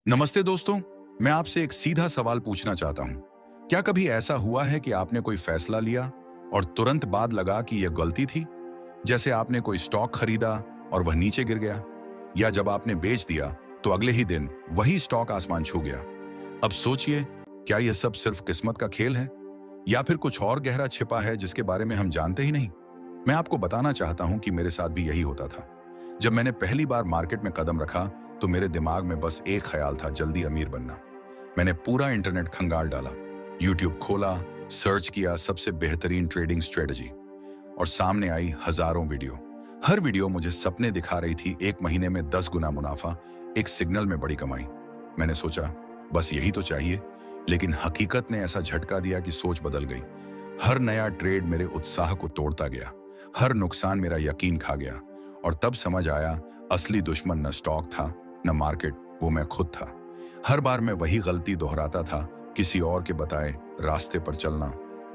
नमस्ते दोस्तों। मैं आपसे एक सीधा सवाल पूछना चाहता हूं। क्या कभी ऐसा हुआ है कि आपने कोई फैसला लिया और तुरंत बाद लगा कि यह गलती थी? जैसे आपने कोई स्टॉक खरीदा और वह नीचे गिर गया, या जब आपने बेच दिया तो अगले ही दिन वही स्टॉक आसमान छू गया। अब सोचिए, क्या यह सब सिर्फ किस्मत का खेल है या फिर कुछ और गहरा छिपा है जिसके बारे में हम जानते ही नहीं? मैं आपको बताना चाहता हूं कि मेरे साथ भी यही होता था। जब मैंने पहली बार मार्केट में कदम रखा तो मेरे दिमाग में बस एक ख्याल था, जल्दी अमीर बनना। मैंने पूरा इंटरनेट खंगाल डाला, यूट्यूब खोला, सर्च किया सबसे बेहतरीन ट्रेडिंग स्ट्रेटजी, और सामने आई हजारों वीडियो। हर वीडियो मुझे सपने दिखा रही थी, 1 महीने में 10 गुना मुनाफा, एक सिग्नल में बड़ी कमाई। मैंने सोचा बस यही तो चाहिए, लेकिन हकीकत ने ऐसा झटका दिया कि सोच बदल गई। हर नया ट्रेड मेरे उत्साह को तोड़ता गया, हर नुकसान मेरा यकीन खा गया, और तब समझ आया असली दुश्मन न स्टॉक था न मार्केट, वो मैं खुद था। हर बार मैं वही गलती दोहराता था, किसी और के बताए रास्ते पर चलना,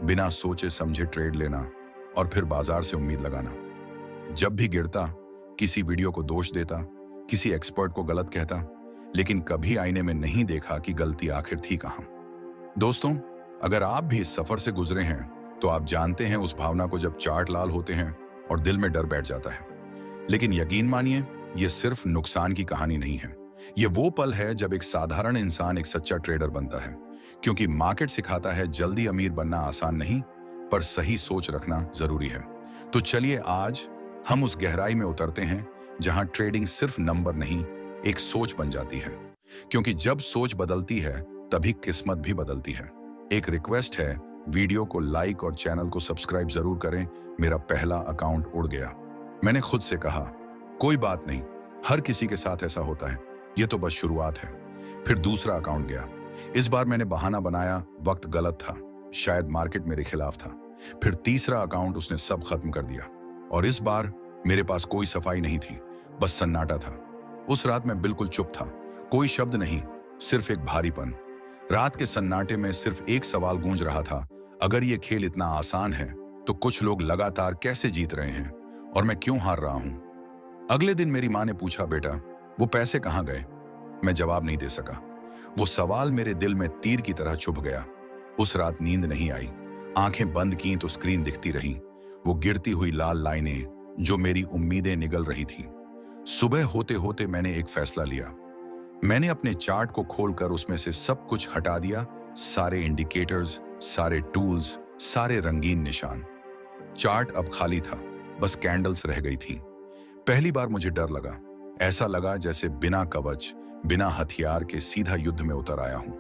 बिना सोचे समझे ट्रेड लेना, और फिर बाजार से उम्मीद लगाना। जब भी गिरता किसी वीडियो को दोष देता, किसी एक्सपर्ट को गलत कहता, लेकिन कभी आईने में नहीं देखा कि गलती आखिर थी कहां। दोस्तों, अगर आप भी इस सफर से गुजरे हैं तो आप जानते हैं उस भावना को जब चार्ट लाल होते हैं और दिल में डर बैठ जाता है। लेकिन यकीन मानिए, यह सिर्फ नुकसान की कहानी नहीं है। यह वो पल है जब एक साधारण इंसान एक सच्चा ट्रेडर बनता है, क्योंकि मार्केट सिखाता है जल्दी अमीर बनना आसान नहीं, पर सही सोच रखना जरूरी है। तो चलिए आज हम उस गहराई में उतरते हैं जहां ट्रेडिंग सिर्फ नंबर नहीं, एक सोच बन जाती है। क्योंकि जब सोच बदलती है तभी किस्मत भी बदलती है। एक रिक्वेस्ट है, वीडियो को लाइक और चैनल को सब्सक्राइब जरूर करें। मेरा पहला अकाउंट उड़ गया। मैंने खुद से कहा, कोई बात नहीं, हर किसी के साथ ऐसा होता है, यह तो बस शुरुआत है। फिर दूसरा अकाउंट गया। इस बार मैंने बहाना बनाया, वक्त गलत था, शायद मार्केट मेरे खिलाफ था। फिर तीसरा अकाउंट, उसने सब खत्म कर दिया। और इस बार मेरे पास कोई सफाई नहीं थी, बस सन्नाटा था। उस रात मैं बिल्कुल चुप था, कोई शब्द नहीं, सिर्फ एक भारीपन। रात के सन्नाटे में सिर्फ एक सवाल गूंज रहा था, अगर ये खेल इतना आसान है तो कुछ लोग लगातार कैसे जीत रहे हैं और मैं क्यों हार रहा हूं? अगले दिन मेरी मां ने पूछा, बेटा वो पैसे कहां गए? मैं जवाब नहीं दे सका। वो सवाल मेरे दिल में तीर की तरह चुभ गया। उस रात नींद नहीं आई। आंखें बंद की तो स्क्रीन दिखती रही, वो गिरती हुई लाल लाइनें जो मेरी उम्मीदें निगल रही थी। सुबह होते होते मैंने एक फैसला लिया। मैंने अपने चार्ट को खोलकर उसमें से सब कुछ हटा दिया, सारे इंडिकेटर्स, सारे टूल्स, सारे रंगीन निशान। चार्ट अब खाली था, बस कैंडल्स रह गई थी। पहली बार मुझे डर लगा। ऐसा लगा जैसे बिना कवच, बिना हथियार के सीधा युद्ध में उतर आया हूं।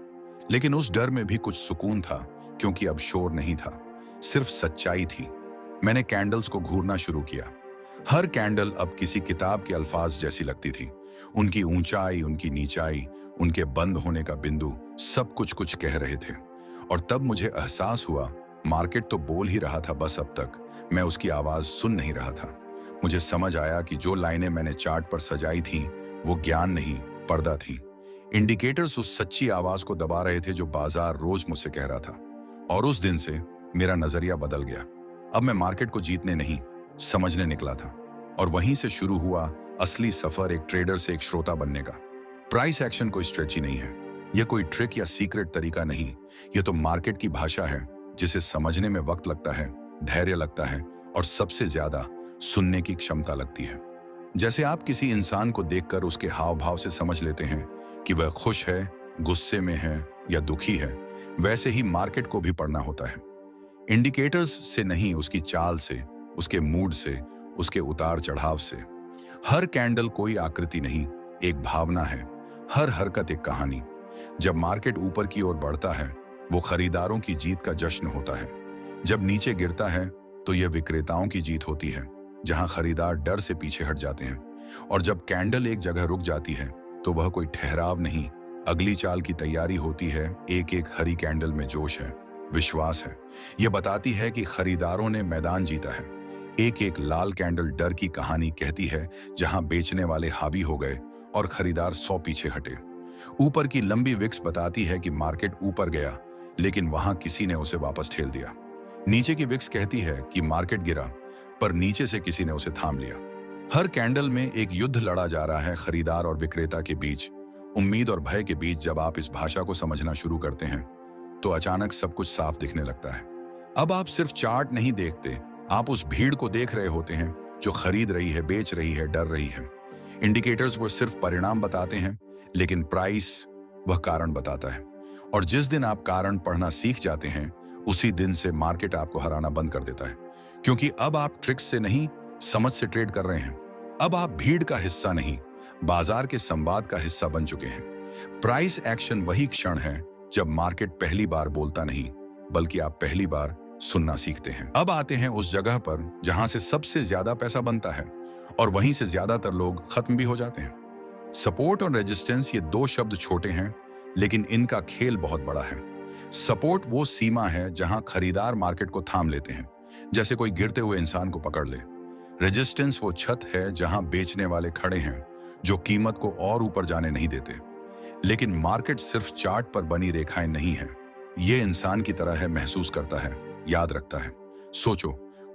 लेकिन उस डर में भी कुछ सुकून था, क्योंकि अब शोर नहीं था, सिर्फ सच्चाई थी। मैंने कैंडल्स को घूरना शुरू किया। हर कैंडल अब किसी किताब के अल्फाज जैसी लगती थी। उनकी ऊंचाई, उनकी नीचाई, उनके बंद होने का बिंदु, सब कुछ कुछ कह रहे थे। और तब मुझे एहसास हुआ, मार्केट तो बोल ही रहा था, बस अब तक मैं उसकी आवाज सुन नहीं रहा था। मुझे समझ आया कि जो लाइनें मैंने चार्ट पर सजाई थीं, वो ज्ञान नहीं, पर्दा थी। इंडिकेटर्स उस सच्ची आवाज को दबा रहे थे जो बाजार रोज मुझसे कह रहा था। और उस दिन से मेरा नजरिया बदल गया। अब मैं मार्केट को जीतने नहीं, समझने निकला था। और वहीं से शुरू हुआ असली सफर, एक ट्रेडर से एक श्रोता बनने का। प्राइस एक्शन कोई स्ट्रेटजी नहीं है, यह कोई ट्रिक या सीक्रेट तरीका नहीं। यह तो मार्केट की भाषा है, जिसे समझने में वक्त लगता है, धैर्य लगता है, और सबसे ज्यादा सुनने की क्षमता लगती है। जैसे आप किसी इंसान को देखकर उसके हाव भाव से समझ लेते हैं कि वह खुश है, गुस्से में है या दुखी है, वैसे ही मार्केट को भी पढ़ना होता है। इंडिकेटर्स से नहीं, उसकी चाल से, उसके मूड से, उसके उतार चढ़ाव से। हर कैंडल कोई आकृति नहीं, एक भावना है। हर हरकत एक कहानी। जब मार्केट ऊपर की ओर बढ़ता है, वो खरीदारों की जीत का जश्न होता है। जब नीचे गिरता है तो यह विक्रेताओं की जीत होती है, जहां खरीदार डर से पीछे हट जाते हैं। और जब कैंडल एक जगह रुक जाती है तो वह कोई ठहराव नहीं, अगली चाल की तैयारी होती है। एक एक हरी कैंडल में जोश है, विश्वास है। यह बताती है कि खरीदारों ने मैदान जीता है। एक एक लाल कैंडल डर की कहानी कहती है, जहां बेचने वाले हावी हो गए और खरीदार 100 पीछे हटे। ऊपर की लंबी विक्स बताती है कि मार्केट ऊपर गया, लेकिन वहां किसी ने उसे वापस ठेल दिया। नीचे की विक्स कहती है कि मार्केट गिरा, पर नीचे से किसी ने उसे थाम लिया। हर कैंडल में एक युद्ध लड़ा जा रहा है, खरीदार और विक्रेता के बीच। उम्मीद और भय के बीच जब आप इस भाषा को समझना शुरू करते हैं तो अचानक सब कुछ साफ दिखने लगता है। अब आप सिर्फ चार्ट नहीं देखते, आप उस भीड़ को देख रहे होते हैं जो खरीद रही है, बेच रही है, डर रही है। इंडिकेटर्स वो सिर्फ परिणाम बताते हैं, लेकिन प्राइस वह कारण बताता है। और जिस दिन आप कारण पढ़ना सीख जाते हैं, उसी दिन से मार्केट आपको हराना बंद कर देता है। क्योंकि अब आप ट्रिक्स से नहीं, समझ से ट्रेड कर रहे हैं। अब आप भीड़ का हिस्सा नहीं, बाजार के संवाद का हिस्सा बन चुके हैं। प्राइस एक्शन वही क्षण है जब मार्केट पहली बार बोलता नहीं, बल्कि आप पहली बार सुनना सीखते हैं। अब आते हैं उस जगह पर जहां से सबसे ज्यादा पैसा बनता है और वहीं से ज्यादातर लोग खत्म भी हो जाते हैं। सपोर्ट और रेजिस्टेंस, ये दो शब्द छोटे हैं, लेकिन इनका खेल बहुत बड़ा है। सपोर्ट वो सीमा है जहां खरीदार मार्केट को थाम लेते हैं, जैसे कोई गिरते हुए इंसान को पकड़ ले। रेजिस्टेंस वो छत है जहां बेचने वाले खड़े हैं, जो कीमत को और ऊपर जाने नहीं देते। लेकिन मार्केट सिर्फ चार्ट पर बनी रेखाएं नहीं है, ये इंसान की तरह है, महसूस करता है, याद रखता है। सोचो,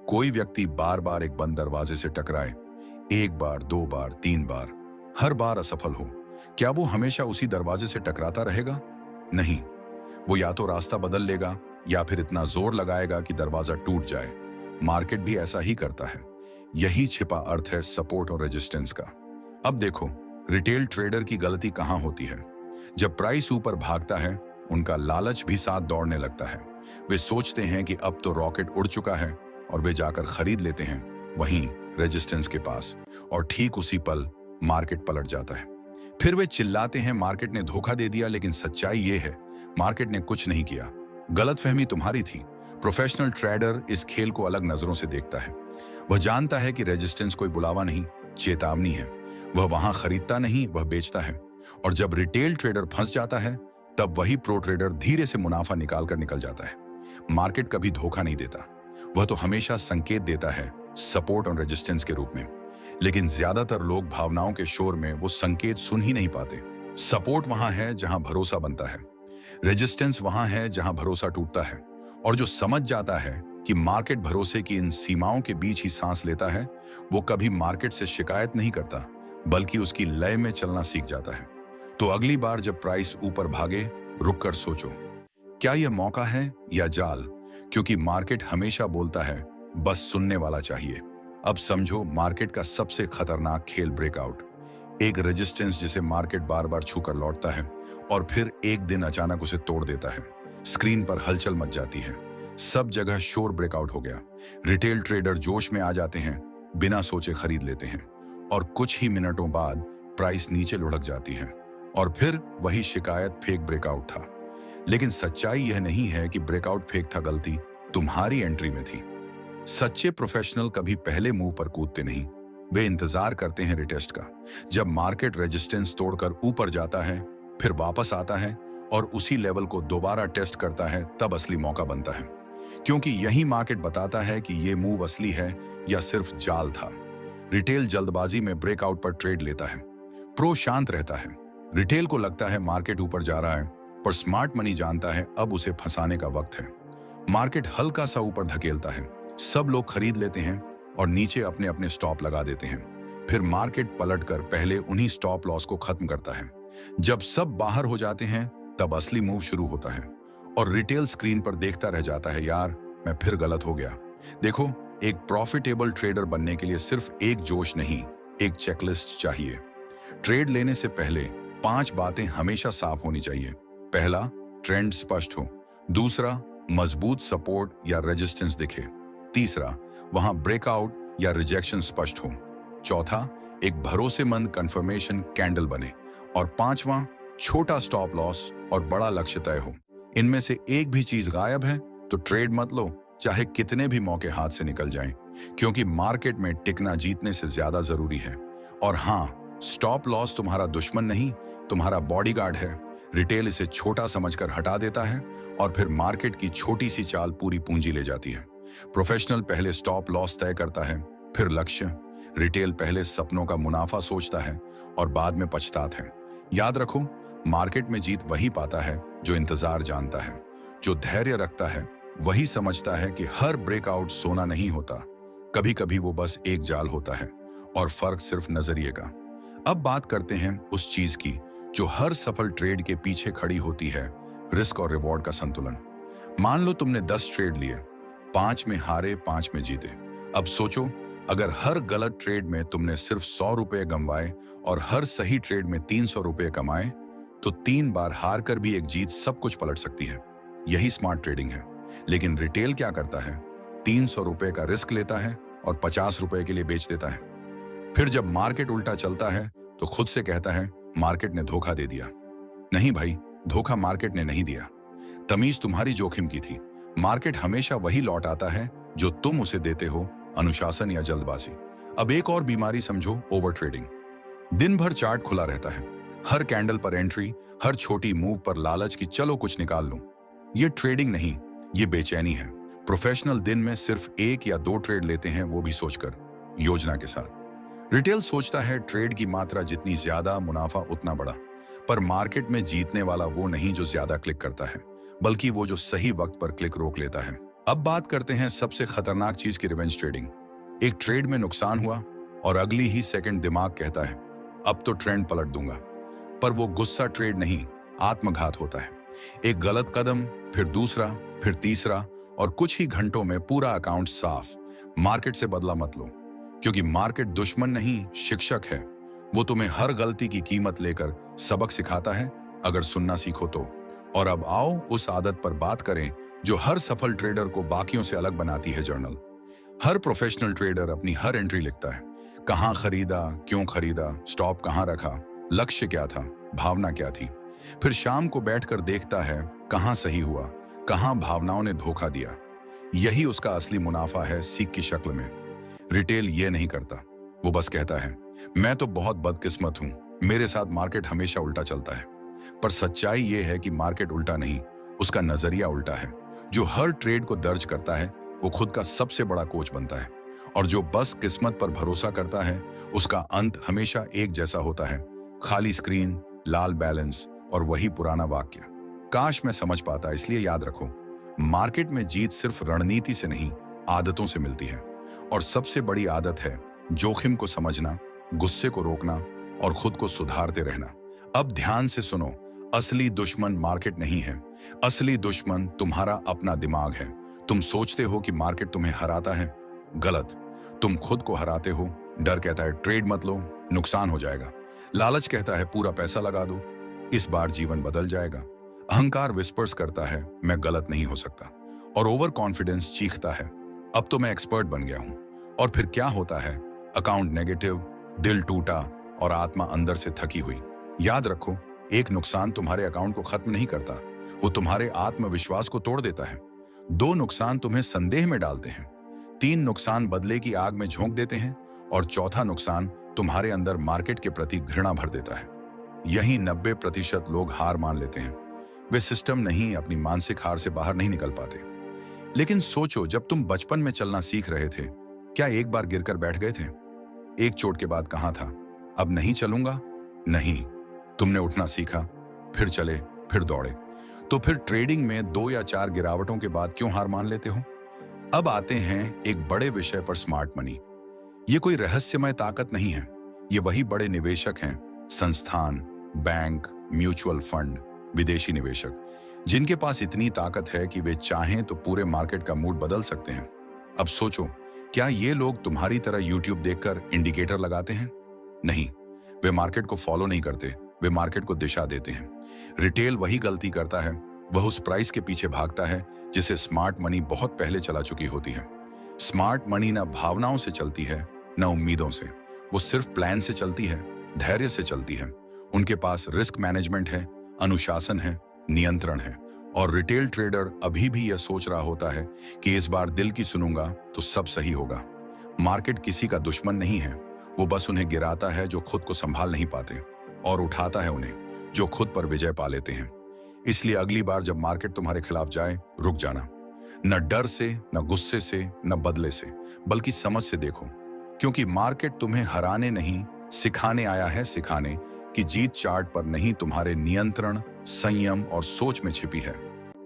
कोई व्यक्ति बार बार एक बंद दरवाजे से टकराए, एक बार, दो बार, तीन बार, हर बार असफल हो, क्या वो हमेशा उसी दरवाजे से टकराता रहेगा? नहीं, वो या तो रास्ता बदल लेगा या फिर इतना जोर लगाएगा कि दरवाजा टूट जाए। मार्केट भी ऐसा ही करता है। यही छिपा अर्थ है सपोर्ट और रेजिस्टेंस का। अब देखो, रिटेल ट्रेडर की गलती कहां होती है। जब प्राइस ऊपर भागता है, उनका लालच भी साथ दौड़ने लगता है। वे सोचते हैं कि अब तो रॉकेट उड़ चुका है और वे जाकर खरीद लेते हैं वहीं रेजिस्टेंस के पास, और ठीक उसी पल मार्केट पलट जाता है। फिर वे चिल्लाते हैं मार्केट ने धोखा दे दिया, लेकिन सच्चाई ये है मार्केट ने कुछ नहीं किया, गलतफहमी तुम्हारी थी। प्रोफेशनल ट्रेडर इस खेल को अलग नजरों से देखता है। वह जानता है कि रेजिस्टेंस कोई बुलावा नहीं, चेतावनी है। वह वहां खरीदता नहीं, वह बेचता है। और जब रिटेल ट्रेडर फंस जाता है, तब वही प्रो ट्रेडर धीरे से मुनाफा निकाल कर निकल जाता है। मार्केट कभी धोखा नहीं देता, वह तो हमेशा संकेत देता है, सपोर्ट और रेजिस्टेंस के रूप में। लेकिन ज्यादातर लोग भावनाओं के शोर में वो संकेत सुन ही नहीं पाते। सपोर्ट वहां है जहां भरोसा बनता है, रेजिस्टेंस वहां है जहां भरोसा टूटता है। और जो समझ जाता है कि मार्केट भरोसे की इन सीमाओं के बीच ही सांस लेता है, वो कभी मार्केट से शिकायत नहीं करता, बल्कि उसकी लय में चलना सीख जाता है। तो अगली बार जब प्राइस ऊपर भागे, रुक कर सोचो, क्या यह मौका है या जाल? क्योंकि मार्केट हमेशा बोलता है, बस सुनने वाला चाहिए। अब समझो, मार्केट का सबसे खतरनाक खेल ब्रेकआउट। एक रेजिस्टेंस जिसे मार्केट बार बार छूकर लौटता है और फिर एक दिन अचानक उसे तोड़ देता है। स्क्रीन पर हलचल मच जाती है, सब जगह शोर, ब्रेकआउट हो गया। रिटेल ट्रेडर जोश में आ जाते हैं, बिना सोचे खरीद लेते हैं, और कुछ ही मिनटों बाद प्राइस नीचे लुढ़क जाती है। और फिर वही शिकायत, फेक ब्रेकआउट था। लेकिन सच्चाई यह नहीं है कि ब्रेकआउट फेक था, गलती तुम्हारी एंट्री में थी। सच्चे प्रोफेशनल कभी पहले मुंह पर कूदते नहीं, वे इंतजार करते हैं रिटेस्ट का। जब मार्केट रेजिस्टेंस तोड़कर ऊपर जाता है, फिर वापस आता है और उसी लेवल को दोबारा टेस्ट करता है, तब असली मौका बनता है। क्योंकि यही मार्केट बताता है कि ये मूव असली है या सिर्फ जाल था। रिटेल जल्दबाजी में ब्रेकआउट पर ट्रेड लेता है, प्रो शांत रहता है। रिटेल को लगता है मार्केट ऊपर जा रहा है, पर स्मार्ट मनी जानता है अब उसे फंसाने का वक्त है। मार्केट हल्का सा ऊपर धकेलता है, सब लोग खरीद लेते हैं और नीचे अपने अपने स्टॉप लगा देते हैं। फिर मार्केट पलटकर पहले उन्हीं स्टॉप लॉस को खत्म करता है। जब सब बाहर हो जाते हैं, तब असली मूव शुरू होता है और रिटेल स्क्रीन पर देखता रह जाता है, यार मैं फिर गलत हो गया। देखो, एक प्रॉफिटेबल ट्रेडर बनने के लिए सिर्फ एक जोश नहीं, एक चेकलिस्ट चाहिए। ट्रेड लेने से पहले 5 बातें हमेशा साफ होनी चाहिए। पहला, ट्रेंड स्पष्ट हो। दूसरा, मजबूत सपोर्ट या रेजिस्टेंस दिखे। तीसरा, वहां ब्रेकआउट या रिजेक्शन स्पष्ट हो। चौथा, एक भरोसेमंद कंफर्मेशन कैंडल बने। और पांचवा, छोटा स्टॉप लॉस और बड़ा लक्ष्य तय हो। इनमें से एक भी चीज गायब है तो ट्रेड मत लो, चाहे कितने भी मौके हाथ से निकल जाएं, क्योंकि मार्केट में टिकना जीतने से ज्यादा जरूरी है। और हाँ, स्टॉप लॉस तुम्हारा दुश्मन नहीं, तुम्हारा बॉडीगार्ड है। रिटेल इसे छोटा समझकर हटा देता है और फिर मार्केट की छोटी सी चाल पूरी पूंजी ले जाती है। प्रोफेशनल पहले स्टॉप लॉस तय करता है, फिर लक्ष्य। रिटेल पहले सपनों का मुनाफा सोचता है और बाद में पछताता है। याद रखो, मार्केट में जीत वही पाता है जो इंतजार जानता है, जो धैर्य रखता है। वही समझता है कि हर ब्रेकआउट सोना नहीं होता, कभी कभी वो बस एक जाल होता है और फर्क सिर्फ नजरिए का। अब बात करते हैं उस चीज की जो हर सफल ट्रेड के पीछे खड़ी होती है, रिस्क और रिवॉर्ड का संतुलन। मान लो तुमने 10 ट्रेड लिए, 5 में हारे, 5 में जीते। अब सोचो, अगर हर गलत ट्रेड में तुमने सिर्फ 100 रुपए गंवाए और हर सही ट्रेड में 300 रुपए कमाए, तो 3 बार हार कर भी एक जीत सब कुछ पलट सकती है। यही स्मार्ट ट्रेडिंग है। लेकिन रिटेल क्या करता है? 300 रुपए का रिस्क लेता है और 50 रुपए के लिए बेच देता है। फिर जब मार्केट उल्टा चलता है तो खुद से कहता है मार्केट ने धोखा दे दिया। नहीं भाई, धोखा मार्केट ने नहीं दिया, तमीज तुम्हारी जोखिम की थी। मार्केट हमेशा वही लौट आता है जो तुम उसे देते हो, अनुशासन या जल्दबाजी। अब एक और बीमारी समझो, ओवर ट्रेडिंग। दिन भर चार्ट खुला रहता है, हर कैंडल पर एंट्री, हर छोटी मूव पर लालच की चलो कुछ निकाल लूं। ये ट्रेडिंग नहीं, ये बेचैनी है। प्रोफेशनल दिन में सिर्फ 1 या 2 ट्रेड लेते हैं, वो भी सोचकर, योजना के साथ। रिटेल सोचता है ट्रेड की मात्रा जितनी ज्यादा, मुनाफा उतना बड़ा। पर मार्केट में जीतने वाला वो नहीं जो ज्यादा क्लिक करता है, बल्कि वो जो सही वक्त पर क्लिक रोक लेता है। अब बात करते हैं सबसे खतरनाक चीज की, रिवेंज ट्रेडिंग। एक ट्रेड में नुकसान हुआ और अगली ही सेकंड दिमाग कहता है अब तो ट्रेंड पलट दूंगा। पर वो गुस्सा ट्रेड नहीं, आत्मघात होता है। एक गलत कदम, फिर दूसरा, फिर तीसरा, और कुछ ही घंटों में पूरा अकाउंट साफ। मार्केट से बदला मत लो, क्योंकि मार्केट दुश्मन नहीं, शिक्षक है। वो तुम्हें हर गलती की कीमत लेकर सबक सिखाता है, अगर सुनना सीखो तो। और अब आओ उस आदत पर बात करें जो हर सफल ट्रेडर को बाकियों से अलग बनाती है, जर्नल। हर प्रोफेशनल ट्रेडर अपनी हर एंट्री लिखता है। कहां खरीदा, क्यों खरीदा, स्टॉप कहां रखा, लक्ष्य क्या था, भावना क्या थी। फिर शाम को बैठकर देखता है कहां सही हुआ, कहां भावनाओं ने धोखा दिया। यही उसका असली मुनाफा है, सीख की शक्ल में। रिटेल ये नहीं करता, वो बस कहता है मैं तो बहुत बदकिस्मत हूं, मेरे साथ मार्केट हमेशा उल्टा चलता है। पर सच्चाई ये है कि मार्केट उल्टा नहीं, उसका नजरिया उल्टा है। जो हर ट्रेड को दर्ज करता है वो खुद का सबसे बड़ा कोच बनता है, और जो बस किस्मत पर भरोसा करता है उसका अंत हमेशा एक जैसा होता है, खाली स्क्रीन, लाल बैलेंस और वही पुराना वाक्य, काश मैं समझ पाता। इसलिए याद रखो, मार्केट में जीत सिर्फ रणनीति से नहीं, आदतों से मिलती है। और सबसे बड़ी आदत है जोखिम को समझना, गुस्से को रोकना और खुद को सुधारते रहना। अब ध्यान से सुनो, असली दुश्मन मार्केट नहीं है, असली दुश्मन तुम्हारा अपना दिमाग है। तुम सोचते हो कि मार्केट तुम्हें हराता है, गलत। तुम खुद को हराते हो। डर कहता है ट्रेड मत लो, नुकसान हो जाएगा। लालच कहता है पूरा पैसा लगा दो, इस बार जीवन बदल जाएगा। अहंकार विस्पर्स करता है मैं गलत नहीं हो सकता। और ओवर कॉन्फिडेंस चीखता है अब तो मैं एक्सपर्ट बन गया हूं। और फिर क्या होता है? अकाउंट नेगेटिव, दिल टूटा और आत्मा अंदर से थकी हुई। याद रखो, एक नुकसान तुम्हारे अकाउंट को खत्म नहीं करता, वो तुम्हारे आत्मविश्वास को तोड़ देता है। 2 नुकसान तुम्हें संदेह में डालते हैं, 3 नुकसान बदले की आग में झोंक देते हैं, और चौथा नुकसान तुम्हारे अंदर मार्केट के प्रति घृणा भर देता है। यही 90% लोग हार मान लेते हैं। वे सिस्टम नहीं, अपनी मानसिक हार से बाहर नहीं निकल पाते। लेकिन सोचो, जब तुम बचपन में चलना सीख रहे थे, क्या एक बार गिरकर बैठ गए थे? एक चोट के बाद कहां था अब नहीं चलूंगा? नहीं, तुमने उठना सीखा, फिर चले, फिर दौड़े। तो फिर ट्रेडिंग में 2 या 4 गिरावटों के बाद क्यों हार मान लेते हो? अब आते हैं एक बड़े विषय पर, स्मार्ट मनी। ये कोई रहस्यमय ताकत नहीं है, ये वही बड़े निवेशक हैं, संस्थान, बैंक, म्यूचुअल फंड, विदेशी निवेशक, जिनके पास इतनी ताकत है कि वे चाहें तो पूरे मार्केट का मूड बदल सकते हैं। अब सोचो, क्या ये लोग तुम्हारी तरह यूट्यूब देखकर इंडिकेटर लगाते हैं? नहीं, वे मार्केट को फॉलो नहीं करते, वे मार्केट को दिशा देते हैं। रिटेल वही गलती करता है, वह उस प्राइस के पीछे भागता है जिसे स्मार्ट मनी बहुत पहले चला चुकी होती है। स्मार्ट मनी ना भावनाओं से चलती है, न उम्मीदों से। वो सिर्फ प्लान से चलती है, धैर्य से चलती है। उनके पास रिस्क मैनेजमेंट है, अनुशासन है, नियंत्रण है। और रिटेल ट्रेडर अभी भी यह सोच रहा होता है कि इस बार दिल की सुनूंगा तो सब सही होगा। मार्केट किसी का दुश्मन नहीं है, वो बस उन्हें गिराता है जो खुद को संभाल नहीं पाते, और उठाता है उन्हें जो खुद पर विजय पा लेते हैं। इसलिए अगली बार जब मार्केट तुम्हारे खिलाफ जाए, रुक जाना। न डर से, न गुस्से से, न बदले से, बल्कि समझ से देखो, क्योंकि मार्केट तुम्हें हराने नहीं, सिखाने आया है। सिखाने कि जीत चार्ट पर नहीं, तुम्हारे नियंत्रण, संयम और सोच में छिपी है।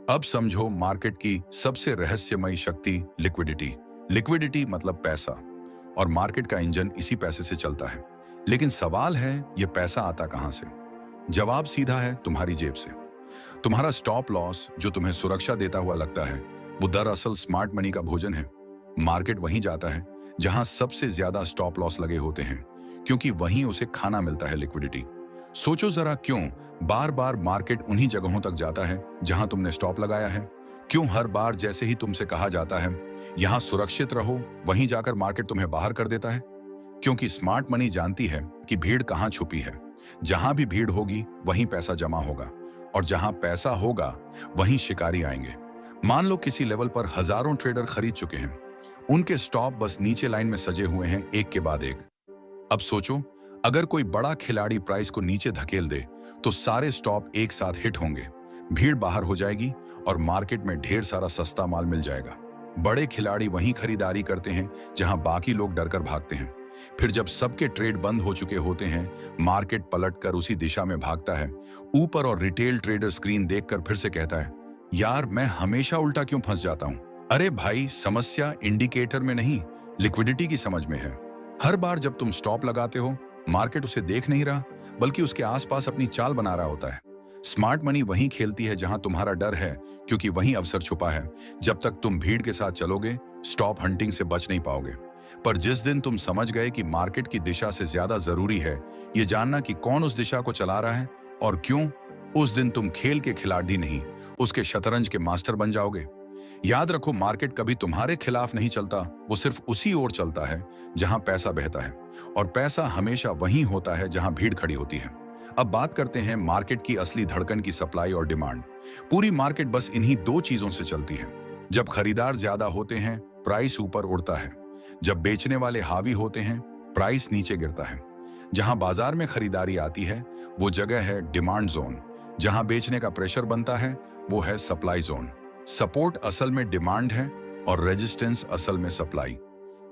अब समझो, मार्केट की सबसे रहस्यमयी शक्ति लिक्विडिटी। लिक्विडिटी मतलब पैसा, और मार्केट का इंजन इसी पैसे से चलता है। लेकिन सवाल है, यह पैसा आता कहां से? जवाब सीधा है, तुम्हारी जेब से। तुम्हारा स्टॉप लॉस जो तुम्हें सुरक्षा देता हुआ लगता है, वो दरअसल स्मार्ट मनी का भोजन है। मार्केट वहीं जाता है जहां सबसे ज्यादा स्टॉप लॉस लगे होते हैं, क्योंकि वहीं उसे खाना मिलता है लिक्विडिटी। सोचो जरा, क्यों बार बार मार्केट उन्हीं जगहों तक जाता है जहां तुमने स्टॉप लगाया है? क्यों हर बार जैसे ही तुमसे कहा जाता है यहां सुरक्षित रहो, वहीं जाकर मार्केट तुम्हें बाहर कर देता है? क्योंकि स्मार्ट मनी जानती है कि भीड़ कहां छुपी है। जहां भी भीड़ होगी वहीं पैसा जमा होगा, और जहां पैसा होगा वहीं शिकारी आएंगे। मान लो किसी लेवल पर हजारों ट्रेडर खरीद चुके हैं, उनके स्टॉप बस नीचे लाइन में सजे हुए हैं, एक के बाद एक। अब सोचो, अगर कोई बड़ा खिलाड़ी प्राइस को नीचे धकेल दे तो सारे स्टॉप एक साथ हिट होंगे, भीड़ बाहर हो जाएगी और मार्केट में ढेर सारा सस्ता माल मिल जाएगा। बड़े खिलाड़ी वहीं खरीदारी करते हैं जहां बाकी लोग डरकर भागते हैं। फिर जब सबके ट्रेड बंद हो चुके होते हैं, मार्केट पलटकर उसी दिशा में भागता है ऊपर, और रिटेल ट्रेडर स्क्रीन देखकर फिर से कहता है, यार मैं हमेशा उल्टा क्यों फंस जाता हूं? अरे भाई, समस्या इंडिकेटर में नहीं, लिक्विडिटी की समझ में है। हर बार जब तुम स्टॉप लगाते हो, मार्केट उसे देख नहीं रहा, बल्कि उसके आसपास अपनी चाल बना रहा होता है। स्मार्ट मनी वहीं खेलती है जहां तुम्हारा डर है, क्योंकि वहीं अवसर छुपा है। जब तक तुम भीड़ के साथ चलोगे, स्टॉप हंटिंग से बच नहीं पाओगे। पर जिस दिन तुम समझ गए कि मार्केट की दिशा से ज्यादा जरूरी है ये जानना कि कौन उस दिशा को चला रहा है और क्यों, उस दिन तुम खेल के खिलाड़ी नहीं, उसके शतरंज के मास्टर बन जाओगे। याद रखो, मार्केट कभी तुम्हारे खिलाफ नहीं चलता, वो सिर्फ उसी ओर चलता है जहां पैसा बहता है, और पैसा हमेशा वहीं होता है जहां भीड़ खड़ी होती है। अब बात करते हैं मार्केट की असली धड़कन की, सप्लाई और डिमांड। पूरी मार्केट बस इन्हीं दो चीजों से चलती है। जब खरीदार ज्यादा होते हैं, प्राइस ऊपर उड़ता है। जब बेचने वाले हावी होते हैं, प्राइस नीचे गिरता है। जहां बाजार में खरीदारी आती है वो जगह है डिमांड जोन। जहां बेचने का प्रेशर बनता है वो है सप्लाई जोन। सपोर्ट असल में डिमांड है और रेजिस्टेंस असल में सप्लाई।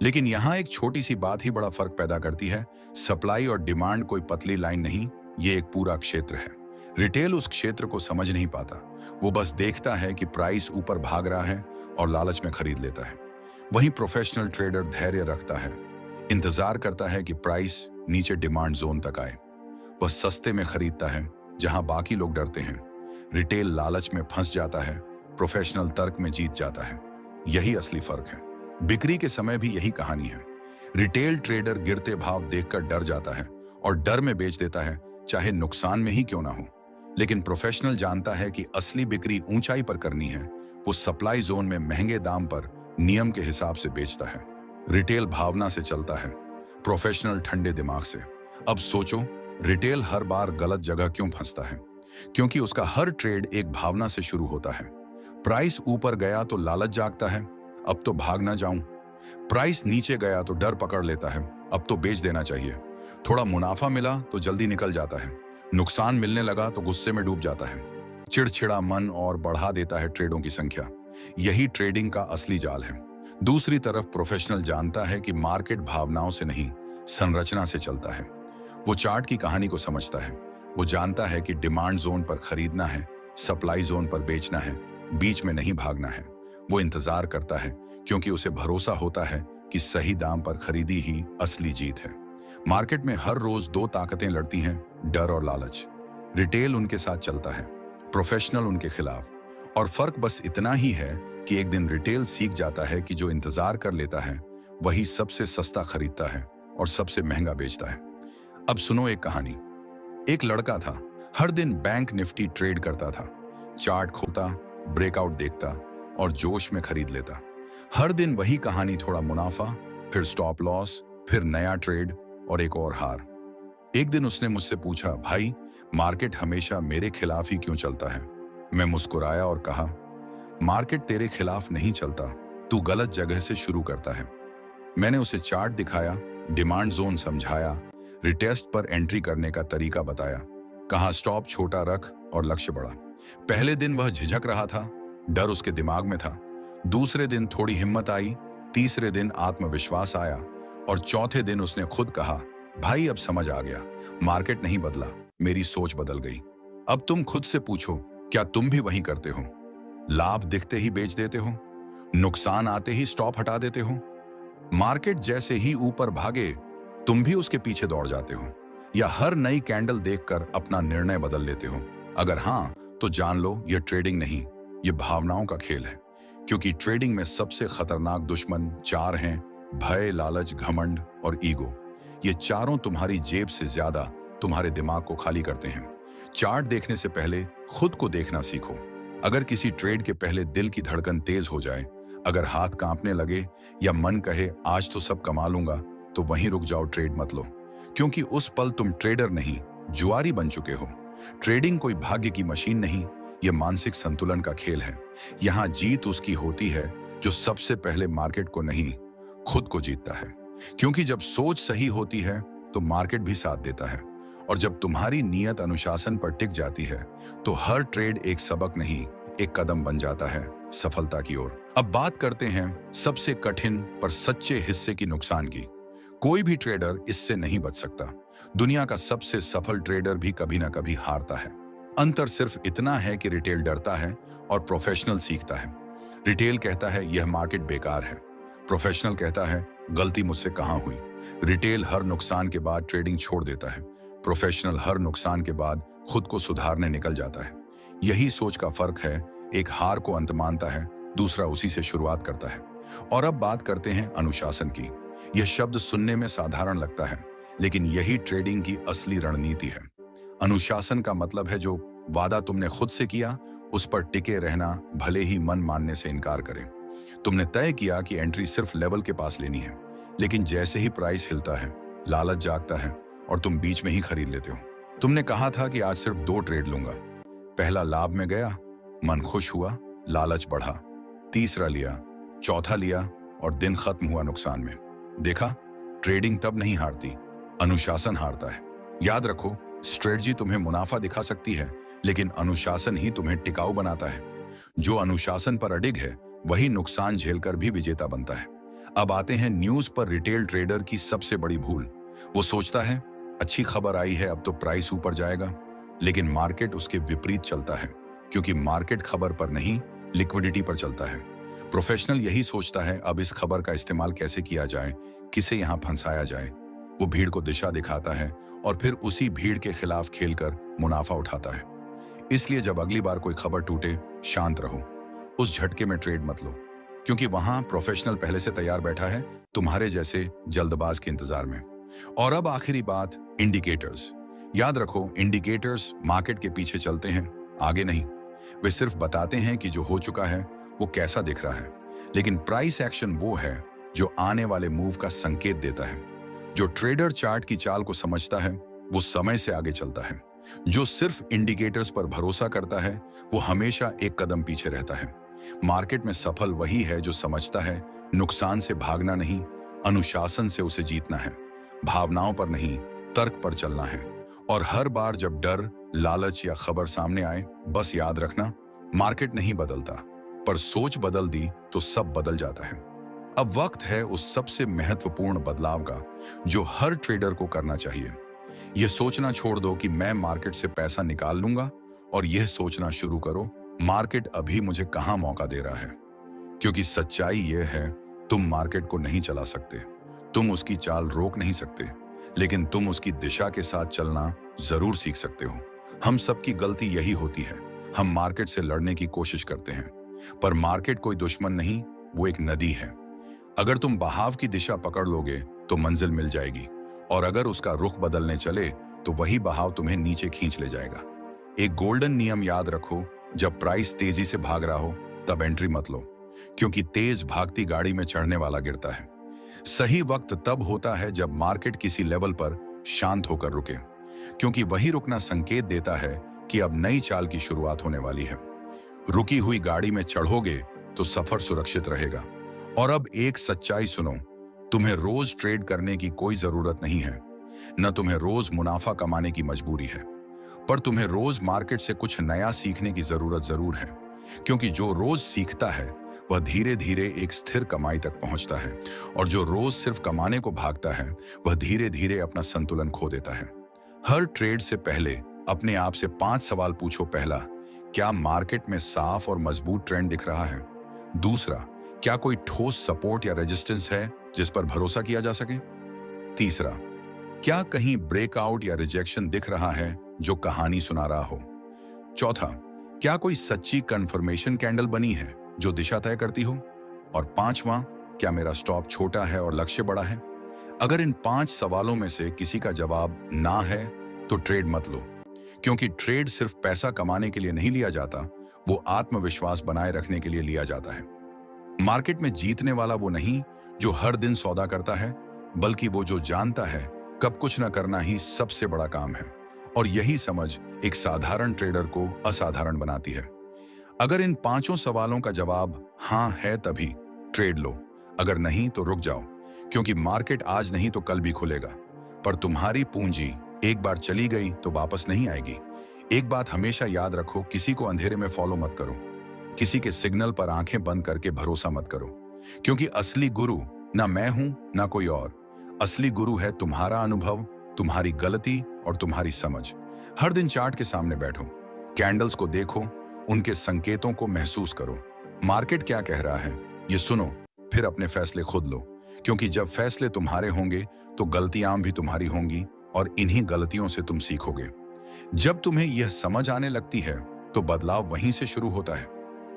लेकिन यहां एक छोटी सी बात ही बड़ा फर्क पैदा करती है। सप्लाई और डिमांड कोई पतली लाइन नहीं, ये एक पूरा क्षेत्र है। रिटेल उस क्षेत्र को समझ नहीं पाता, वो बस देखता है कि प्राइस ऊपर भाग रहा है और लालच में खरीद लेता है। वहीं प्रोफेशनल ट्रेडर धैर्य रखता है, इंतजार करता है कि प्राइस नीचे डिमांड जोन तक आए। वह सस्ते में खरीदता है जहां बाकी लोग डरते हैं। रिटेल लालच में फंस जाता है, प्रोफेशनल तर्क में जीत जाता है। यही असली फर्क है। बिक्री के समय भी यही कहानी है। रिटेल ट्रेडर गिरते भाव देखकर डर जाता है और डर में बेच देता है, चाहे नुकसान में ही क्यों ना हो। लेकिन प्रोफेशनल जानता है कि असली बिक्री ऊंचाई पर करनी है। वो सप्लाई जोन में महंगे दाम पर नियम के हिसाब से बेचता है। रिटेल भावना से चलता है, प्रोफेशनल ठंडे दिमाग से। अब सोचो, रिटेल हर बार गलत जगह क्यों फंसता है? क्योंकि उसका हर ट्रेड एक भावना से शुरू होता है। प्राइस ऊपर गया तो लालच जागता है, अब तो भाग ना जाऊं। प्राइस नीचे गया तो डर पकड़ लेता है, अब तो बेच देना चाहिए। थोड़ा मुनाफा मिला तो जल्दी निकल जाता है, नुकसान मिलने लगा तो गुस्से में डूब जाता है। चिड़चिड़ा मन और बढ़ा देता है ट्रेडों की संख्या। यही ट्रेडिंग का असली जाल है। दूसरी तरफ प्रोफेशनल जानता है कि मार्केट भावनाओं से नहीं, संरचना से चलता है। वो चार्ट की कहानी को समझता है। वो जानता है कि डिमांड जोन पर खरीदना है, सप्लाई जोन पर बेचना है, बीच में नहीं भागना है। वो इंतजार करता है क्योंकि उसे भरोसा होता है कि सही दाम पर खरीदी ही असली जीत है। मार्केट में हर रोज दो ताकतें लड़ती हैं, डर और लालच। रिटेल उनके साथ चलता है, प्रोफेशनल उनके खिलाफ। और फर्क बस इतना ही है कि एक दिन रिटेल सीख जाता है कि जो इंतजार कर लेता है वही सबसे सस्ता खरीदता है और सबसे महंगा बेचता है। अब सुनो एक कहानी। एक लड़का था, हर दिन बैंक निफ्टी ट्रेड करता था। चार्ट खोलता, ब्रेकआउट देखता और जोश में खरीद लेता। हर दिन वही कहानी, थोड़ा मुनाफा, फिर स्टॉप लॉस, फिर नया ट्रेड और एक और हार। एक दिन उसने मुझसे पूछा, भाई मार्केट हमेशा मेरे खिलाफ ही क्यों चलता है? मैं मुस्कुराया और कहा, मार्केट तेरे खिलाफ नहीं चलता, तू गलत जगह से शुरू करता है। मैंने उसे चार्ट दिखाया, डिमांड जोन समझाया, रिटेस्ट पर एंट्री करने का तरीका बताया, कहा स्टॉप छोटा रख और लक्ष्य बड़ा। पहले दिन वह झिझक रहा था, डर उसके दिमाग में था। दूसरे दिन थोड़ी हिम्मत आई, तीसरे दिन आत्मविश्वास आया और चौथे दिन उसने खुद कहा, भाई अब समझ आ गया, मार्केट नहीं बदला, मेरी सोच बदल गई। अब तुम खुद से पूछो, क्या तुम भी वही करते हो? लाभ दिखते ही बेच देते हो, नुकसान आते ही स्टॉप हटा देते हो। मार्केट जैसे ही ऊपर भागे तुम भी उसके पीछे दौड़ जाते हो। या हर नई कैंडल देखकर अपना निर्णय बदल लेते हो? अगर हाँ, तो जान लो यह ट्रेडिंग नहीं, यह भावनाओं का खेल है। क्योंकि ट्रेडिंग में सबसे खतरनाक दुश्मन चार हैं: भय, लालच, घमंड और ईगो। ये चारों तुम्हारी जेब से ज्यादा तुम्हारे दिमाग को खाली करते हैं। चार्ट देखने से पहले खुद को देखना सीखो। अगर किसी ट्रेड के पहले दिल की धड़कन तेज हो जाए, अगर हाथ कांपने लगे या मन कहे आज तो सब कमा लूंगा, तो वहीं रुक जाओ, ट्रेड मत लो। क्योंकि उस पल तुम ट्रेडर नहीं, जुआरी बन चुके हो। ट्रेडिंग कोई भाग्य की मशीन नहीं, यह मानसिक संतुलन का खेल है। यहाँ जीत उसकी होती है जो सबसे पहले मार्केट को नहीं, खुद को जीतता है। क्योंकि जब सोच सही होती है तो मार्केट भी साथ देता है, और जब तुम्हारी नीयत अनुशासन पर टिक जाती है तो हर ट्रेड एक सबक नहीं, एक कदम बन जाता है सफलता की ओर। अब बात करते हैं सबसे कठिन पर सच्चे हिस्से की, नुकसान की। कोई भी ट्रेडर इससे नहीं बच सकता। दुनिया का सबसे सफल ट्रेडर भी कभी ना कभी हारता है। अंतर सिर्फ इतना है कि रिटेल डरता है और प्रोफेशनल सीखता है। रिटेल कहता है यह मार्केट बेकार है, प्रोफेशनल कहता है गलती मुझसे कहां हुई। रिटेल हर नुकसान के बाद ट्रेडिंग छोड़ देता है, प्रोफेशनल हर नुकसान के बाद खुद को सुधारने निकल जाता है। यही सोच का फर्क है, एक हार को अंत मानता है, दूसरा उसी से शुरुआत करता है। और अब बात करते हैं अनुशासन की। यह शब्द सुनने में साधारण लगता है, लेकिन यही ट्रेडिंग की असली रणनीति है। अनुशासन का मतलब है जो वादा तुमने खुद से किया उस पर टिके रहना, भले ही मन मानने से इनकार करे। तुमने तय किया कि एंट्री सिर्फ लेवल के पास लेनी है, लेकिन जैसे ही प्राइस हिलता है लालच जागता है और तुम बीच में ही खरीद लेते हो। तुमने कहा था कि आज सिर्फ 2 ट्रेड लूंगा। पहला लाभ में गया, मन खुश हुआ, लालच बढ़ा। तीसरा लिया, चौथा लिया और दिन खत्म हुआ नुकसान में। देखा, ट्रेडिंग तब नहीं हारती, अनुशासन हारता है। याद रखो, स्ट्रेटजी तुम्हें मुनाफा दिखा सकती है, लेकिन अनुशासन ही तुम्हें टिकाऊ बनाता है। जो अनुशासन पर अडिग है वही नुकसान झेलकर भी विजेता बनता है। अब आते हैं न्यूज पर रिटेल ट्रेडर की सबसे बड़ी भूल। वो सोचता है अच्छी खबर आई है, अब तो प्राइस ऊपर जाएगा। लेकिन मार्केट उसके विपरीत चलता है, क्योंकि मार्केट खबर पर नहीं, लिक्विडिटी पर चलता है। प्रोफेशनल यही सोचता है अब इस खबर का इस्तेमाल कैसे किया जाए, किसे यहां फंसाया जाए। वो भीड़ को दिशा दिखाता है और फिर उसी भीड़ के खिलाफ खेलकर मुनाफा उठाता है। इसलिए जब अगली बार कोई खबर टूटे, शांत रहो, उस झटके में ट्रेड मत लो, क्योंकि वहां प्रोफेशनल पहले से तैयार बैठा है, तुम्हारे जैसे जल्दबाज के इंतजार में। और अब आखिरी बात, इंडिकेटर्स। याद रखो, इंडिकेटर्स मार्केट के पीछे चलते हैं, आगे नहीं। वे सिर्फ बताते हैं कि जो हो चुका है वो कैसा दिख रहा है, लेकिन प्राइस एक्शन वो है जो आने वाले मूव का संकेत देता है। जो ट्रेडर चार्ट की चाल को समझता है वो समय से आगे चलता है। जो सिर्फ इंडिकेटर्स पर भरोसा करता है वो हमेशा एक कदम पीछे रहता है। मार्केट में सफल वही है जो समझता है नुकसान से भागना नहीं, अनुशासन से उसे जीतना है। भावनाओं पर नहीं, तर्क पर चलना है। और हर बार जब डर, लालच या खबर सामने आए, बस याद रखना, मार्केट नहीं बदलता, पर सोच बदल दी तो सब बदल जाता है। अब वक्त है उस सबसे महत्वपूर्ण बदलाव का जो हर ट्रेडर को करना चाहिए। यह सोचना छोड़ दो कि मैं मार्केट से पैसा निकाल लूंगा, और यह सोचना शुरू करो, मार्केट अभी मुझे कहां मौका दे रहा है। क्योंकि सच्चाई यह है, तुम मार्केट को नहीं चला सकते, तुम उसकी चाल रोक नहीं सकते, लेकिन तुम उसकी दिशा के साथ चलना जरूर सीख सकते हो। हम सबकी गलती यही होती है, हम मार्केट से लड़ने की कोशिश करते हैं, पर मार्केट कोई दुश्मन नहीं, वो एक नदी है। अगर तुम बहाव की दिशा पकड़ लोगे तो मंजिल मिल जाएगी, और अगर उसका रुख बदलने चले तो वही बहाव तुम्हें नीचे खींच ले जाएगा। एक गोल्डन नियम याद रखो, जब प्राइस तेजी से भाग रहा हो तब एंट्री मत लो, क्योंकि तेज भागती गाड़ी में चढ़ने वाला गिरता है। सही वक्त तब होता है जब मार्केट किसी लेवल पर शांत होकर रुके, क्योंकि वही रुकना संकेत देता है कि अब नई चाल की शुरुआत होने वाली है। रुकी हुई गाड़ी में चढ़ोगे तो सफर सुरक्षित रहेगा। और अब एक सच्चाई सुनो, तुम्हें रोज ट्रेड करने की कोई जरूरत नहीं है, न तुम्हें रोज मुनाफा कमाने की मजबूरी है, पर तुम्हें रोज मार्केट से कुछ नया सीखने की जरूरत जरूर है। क्योंकि जो रोज सीखता है वह धीरे धीरे एक स्थिर कमाई तक पहुंचता है, और जो रोज सिर्फ कमाने को भागता है वह धीरे धीरे अपना संतुलन खो देता है। हर ट्रेड से पहले अपने आप से 5 सवाल पूछो। पहला, क्या मार्केट में साफ और मजबूत ट्रेंड दिख रहा है? दूसरा, क्या कोई ठोस सपोर्ट या रेजिस्टेंस है जिस पर भरोसा किया जा सके? तीसरा, क्या कहीं ब्रेकआउट या रिजेक्शन दिख रहा है जो कहानी सुना रहा हो? चौथा, क्या कोई सच्ची कंफर्मेशन कैंडल बनी है जो दिशा तय करती हो? और पांचवा, क्या मेरा स्टॉप छोटा है और लक्ष्य बड़ा है? अगर इन 5 सवालों में से किसी का जवाब ना है तो ट्रेड मत लो, क्योंकि ट्रेड सिर्फ पैसा कमाने के लिए नहीं लिया जाता, वो आत्मविश्वास बनाए रखने के लिए लिया जाता है। मार्केट में जीतने वाला वो नहीं जो हर दिन सौदा करता है, बल्कि वो जो जानता है कब कुछ न करना ही सबसे बड़ा काम है। और यही समझ एक साधारण ट्रेडर को असाधारण बनाती है। अगर इन 5 सवालों का जवाब हाँ है तभी ट्रेड लो, अगर नहीं तो रुक जाओ, क्योंकि मार्केट आज नहीं तो कल भी खुलेगा। पर तुम्हारी पूंजी एक बार चली गई तो वापस नहीं आएगी। एक बात हमेशा याद रखो, किसी को अंधेरे में फॉलो मत करो, किसी के सिग्नल पर आंखें बंद करके भरोसा मत करो, क्योंकि असली गुरु ना मैं हूं ना कोई और। असली गुरु है तुम्हारा अनुभव, तुम्हारी गलती और तुम्हारी समझ। हर दिन चार्ट के सामने बैठो, कैंडल्स को देखो, उनके संकेतों को महसूस करो। मार्केट क्या कह रहा है ये सुनो, फिर अपने फैसले खुद लो, क्योंकि जब फैसले तुम्हारे होंगे तो गलतियां भी तुम्हारी होंगी और इन्हीं गलतियों से तुम सीखोगे। जब तुम्हें यह समझ आने लगती है तो बदलाव वहीं से शुरू होता है।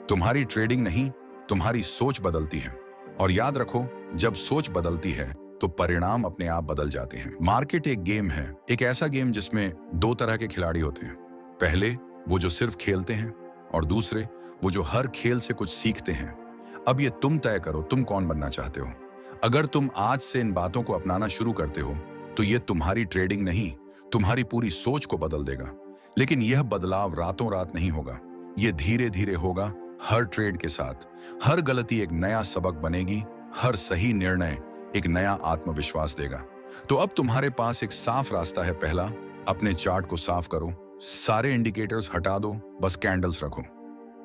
तुम्हारी ट्रेडिंग नहीं, तुम्हारी सोच बदलती है। और याद रखो, जब सोच बदलती है तो परिणाम अपने आप बदल जाते हैं। मार्केट एक गेम है, एक ऐसा गेम जिसमें 2 तरह के खिलाड़ी होते हैं। पहले वो जो सिर्फ खेलते हैं, और दूसरे वो जो हर खेल से कुछ सीखते हैं। अब ये तुम तय करो, तुम कौन बनना चाहते हो। अगर तुम आज से इन बातों को अपनाना शुरू करते हो तो ये तुम्हारी ट्रेडिंग नहीं, तुम्हारी पूरी सोच को बदल देगा। लेकिन यह बदलाव रातों रात नहीं होगा, ये धीरे धीरे होगा। हर ट्रेड के साथ हर गलती एक नया सबक बनेगी, हर सही निर्णय एक नया आत्मविश्वास देगा। तो अब तुम्हारे पास एक साफ रास्ता है। पहला, अपने चार्ट को साफ करो, सारे इंडिकेटर्स हटा दो, बस कैंडल्स रखो।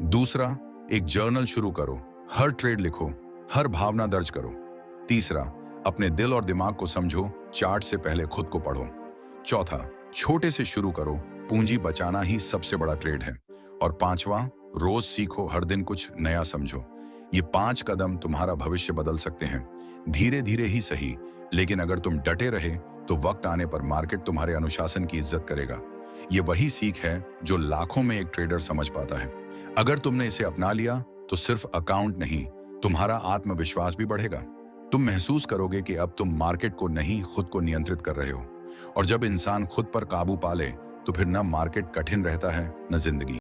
दूसरा, एक जर्नल शुरू करो, हर ट्रेड लिखो, हर भावना दर्ज करो। तीसरा, अपने दिल और दिमाग को समझो, चार्ट से पहले खुद को पढ़ो। चौथा, छोटे से शुरू करो, पूंजी बचाना ही सबसे बड़ा ट्रेड है। और पांचवा, रोज सीखो, हर दिन कुछ नया समझो। ये 5 कदम तुम्हारा भविष्य बदल सकते हैं, धीरे धीरे ही सही, लेकिन अगर तुम डटे रहे तो वक्त आने पर मार्केट तुम्हारे अनुशासन की इज्जत करेगा। ये वही सीख है जो लाखों में एक ट्रेडर समझ पाता है। अगर तुमने इसे अपना लिया तो सिर्फ अकाउंट नहीं, तुम्हारा आत्मविश्वास भी बढ़ेगा। तुम महसूस करोगे कि अब तुम मार्केट को नहीं, खुद को नियंत्रित कर रहे हो। और जब इंसान खुद पर काबू पा ले तो फिर न मार्केट कठिन रहता है, न जिंदगी।